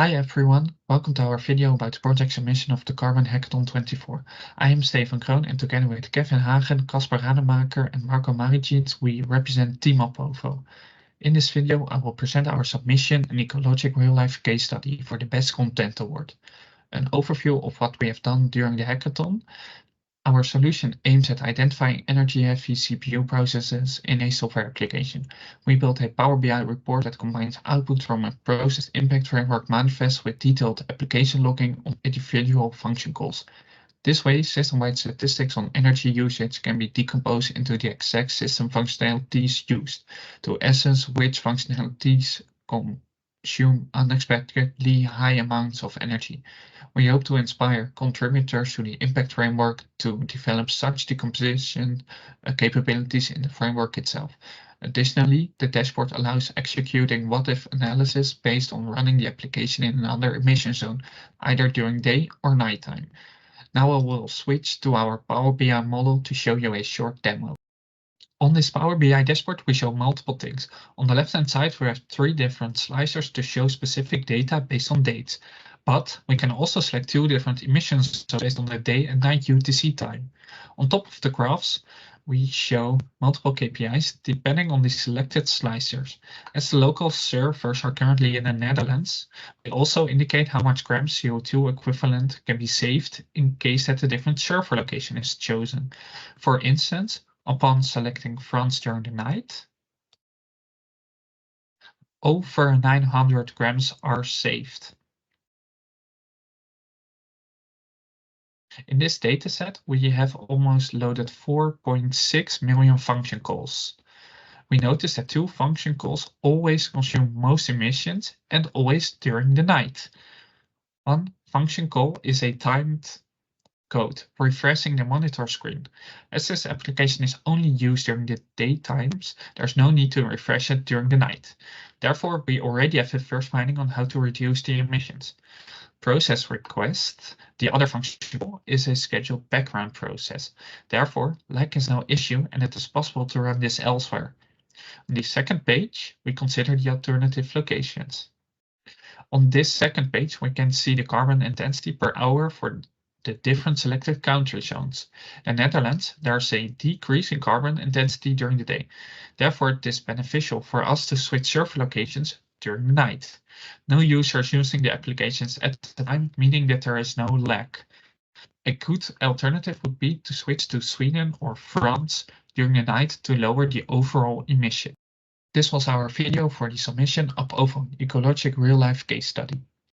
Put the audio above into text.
Hi everyone, welcome to our video about the project submission of the Carbon Hackathon 24. I am Stefan Kroon and together with Kevin Hagen, Casper Rademaker and Marco Maricic, we represent Team Opovo. In this video, I will present our submission and ecologic real-life case study for the Best Content Award. An overview of what we have done during the hackathon. Our solution aims at identifying energy-heavy CPU processes in a software application. We built a Power BI report that combines output from a process impact framework manifest with detailed application logging on individual function calls. This way, system-wide statistics on energy usage can be decomposed into the exact system functionalities used, to assess which functionalities consume unexpectedly high amounts of energy. We hope to inspire contributors to the impact framework to develop such decomposition capabilities in the framework itself. Additionally, the dashboard allows executing what-if analysis based on running the application in another emission zone, either during day or nighttime. Now I will switch to our Power BI model to show you a short demo. On this Power BI dashboard, we show multiple things. On the left-hand side, we have 3 different slicers to show specific data based on dates. But we can also select 2 different emissions based on the day and night UTC time. On top of the graphs, we show multiple KPIs depending on the selected slicers. As the local servers are currently in the Netherlands, we also indicate how much grams CO2 equivalent can be saved in case that a different server location is chosen. For instance, upon selecting France during the night, over 900 grams are saved. In this dataset, we have almost loaded 4.6 million function calls. We notice that 2 function calls always consume most emissions and always during the night. One function call is a timed code, refreshing the monitor screen. As this application is only used during the daytimes, there's no need to refresh it during the night. Therefore, we already have a first finding on how to reduce the emissions. Process request, the other function call, is a scheduled background process. Therefore, lag is no issue and it is possible to run this elsewhere. On the second page, we consider the alternative locations. On this second page, we can see the carbon intensity per hour for the different selected country zones. In the Netherlands, there's a decrease in carbon intensity during the day. Therefore, it is beneficial for us to switch server locations during the night. No users using the applications at the time, meaning that there is no lag. A good alternative would be to switch to Sweden or France during the night to lower the overall emission. This was our video for the submission of Opovo Ecologic Real Life Case Study.